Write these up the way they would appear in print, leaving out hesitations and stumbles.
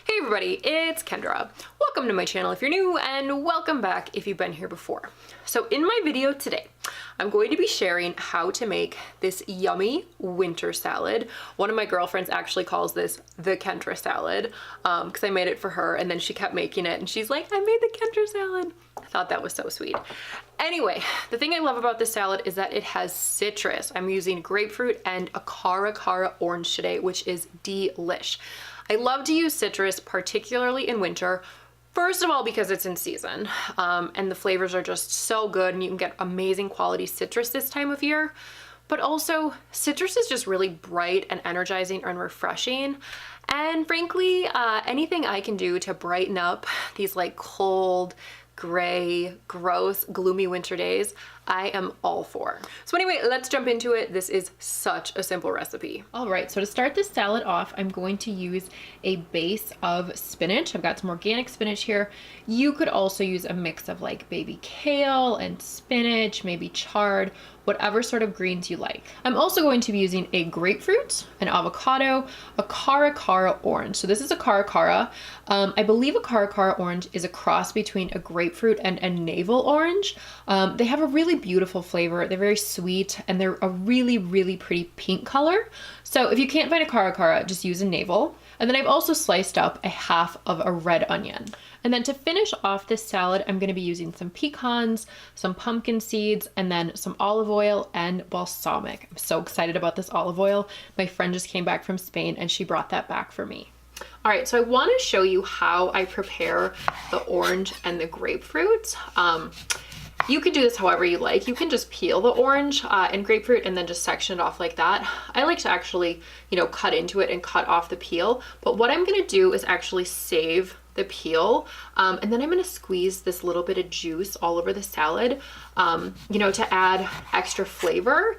Hey everybody, it's Kendra. Welcome to my channel if you're new, and welcome back if you've been here before. So in my video today, I'm going to be sharing how to make this yummy winter salad. One of my girlfriends actually calls this the Kendra salad because I made it for her and then she kept making it and she's like, I made the Kendra salad. I thought that was so sweet. Anyway, the thing I love about this salad is that it has citrus. I'm using grapefruit and a Cara Cara orange today, which is delish. I love to use citrus, particularly in winter. First of all, because it's in season and the flavors are just so good and you can get amazing quality citrus this time of year. But also, citrus is just really bright and energizing and refreshing. And frankly, anything I can do to brighten up these like cold, gray, gross, gloomy winter days, I am all for. So anyway, let's jump into it. This is such a simple recipe. All right, so to start this salad off, I'm going to use a base of spinach. I've got some organic spinach here. You could also use a mix of like baby kale and spinach, maybe chard, whatever sort of greens you like. I'm also going to be using a grapefruit, an avocado, a Cara Cara orange. So this is a Cara Cara. I believe a Cara Cara orange is a cross between a grapefruit and a Navel orange. They have a really beautiful flavor. They're very sweet and they're a really, really pretty pink color. So if you can't find a Cara Cara, just use a Navel. And then I've also sliced up a half of a red onion. And then to finish off this salad, I'm gonna be using some pecans, some pumpkin seeds, and then some olive oil and balsamic. I'm so excited about this olive oil. My friend just came back from Spain and she brought that back for me. All right, so I want to show you how I prepare the orange and the grapefruit. You can do this however you like. You can just peel the orange and grapefruit and then just section it off like that. I like to actually, cut into it and cut off the peel. But what I'm gonna do is actually save the peel and then I'm gonna squeeze this little bit of juice all over the salad, to add extra flavor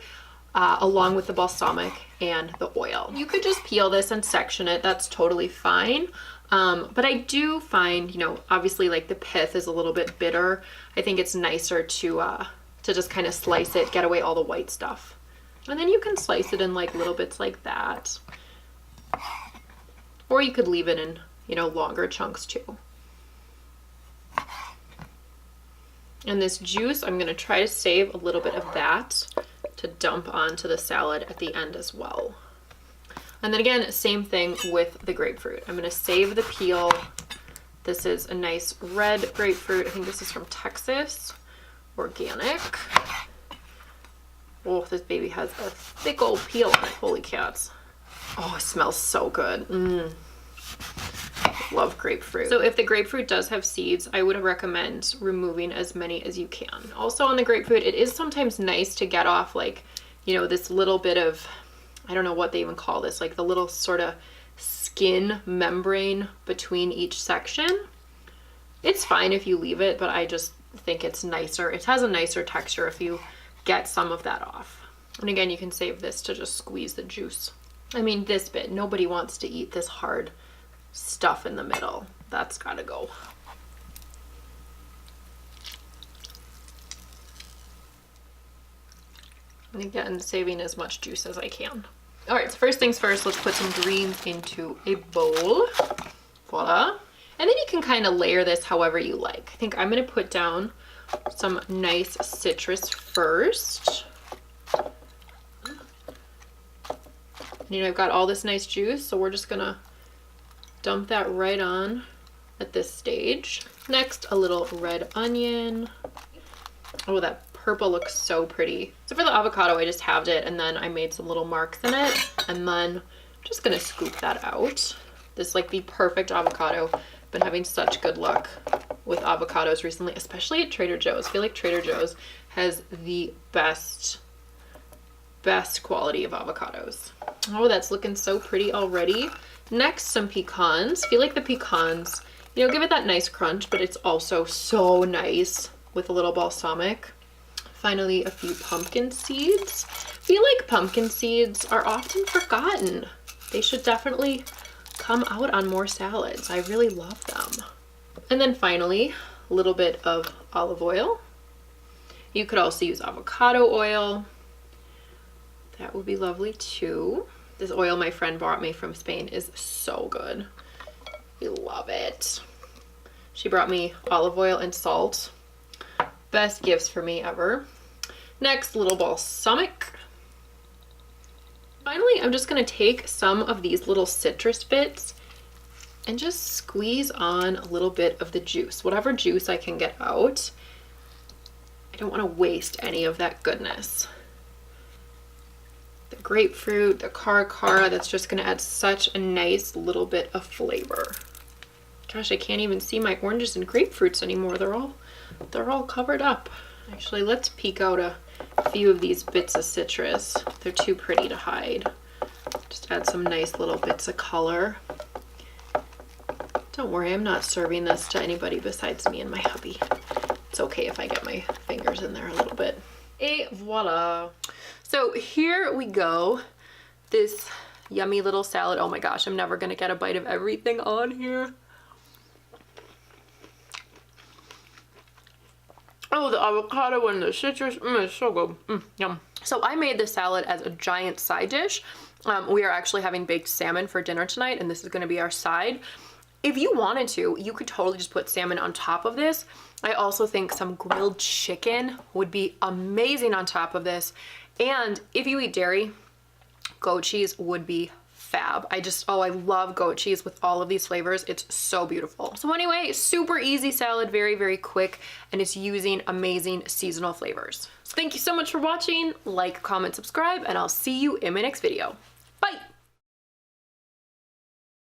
along with the balsamic and the oil. You could just peel this and section it. That's totally fine. But I do find, obviously like the pith is a little bit bitter. I think it's nicer to just kind of slice it, get away all the white stuff. And then you can slice it in like little bits like that. Or you could leave it in, longer chunks too. And this juice, I'm gonna try to save a little bit of that to dump onto the salad at the end as well. And then again, same thing with the grapefruit. I'm gonna save the peel. This is a nice red grapefruit. I think this is from Texas, organic. Oh, this baby has a thick old peel on it, holy cats. Oh, it smells so good. Love grapefruit. So if the grapefruit does have seeds, I would recommend removing as many as you can. Also on the grapefruit, it is sometimes nice to get off like, this little bit of, I don't know what they even call this, like the little sort of skin membrane between each section. It's fine if you leave it, but I just think it's nicer. It has a nicer texture if you get some of that off. And again, you can save this to just squeeze the juice. I mean, this bit, nobody wants to eat this hard stuff in the middle. That's gotta go. And again, saving as much juice as I can. All right, so first things first, let's put some greens into a bowl. Voila. And then you can kind of layer this however you like. I think I'm gonna put down some nice citrus first. I've got all this nice juice, so we're just gonna dump that right on at this stage. Next, a little red onion. Oh, that purple looks so pretty. So for the avocado, I just halved it and then I made some little marks in it. And then I'm just gonna scoop that out. This is like the perfect avocado. I've been having such good luck with avocados recently, especially at Trader Joe's. I feel like Trader Joe's has the best quality of avocados. Oh, that's looking so pretty already. Next, some pecans. I feel like the pecans, give it that nice crunch, but it's also so nice with a little balsamic. Finally, a few pumpkin seeds. I feel like pumpkin seeds are often forgotten. They should definitely come out on more salads. I really love them. And then finally, a little bit of olive oil. You could also use avocado oil. That would be lovely too. This oil my friend brought me from Spain is so good. We love it. She brought me olive oil and salt. Best gifts for me ever. Next, little balsamic. Finally, I'm just gonna take some of these little citrus bits and just squeeze on a little bit of the juice, whatever juice I can get out. I don't want to waste any of that goodness. The grapefruit, the Cara Cara, that's just gonna add such a nice little bit of flavor. Gosh, I can't even see my oranges and grapefruits anymore. They're all covered up. Actually, let's peek out a few of these bits of citrus. They're too pretty to hide. Just add some nice little bits of color. Don't worry, I'm not serving this to anybody besides me and my hubby. It's okay if I get my fingers in there a little bit. Et voila. So here we go. This yummy little salad. Oh my gosh, I'm never gonna get a bite of everything on here. Oh, the avocado and the citrus, it's so good. Yum. So I made this salad as a giant side dish. We are actually having baked salmon for dinner tonight, and this is gonna be our side. If you wanted to, you could totally just put salmon on top of this. I also think some grilled chicken would be amazing on top of this. And if you eat dairy, goat cheese would be fab. I love goat cheese with all of these flavors. It's so beautiful. So anyway, super easy salad, very, very quick, and it's using amazing seasonal flavors. So thank you so much for watching. Like, comment, subscribe, and I'll see you in my next video. Bye.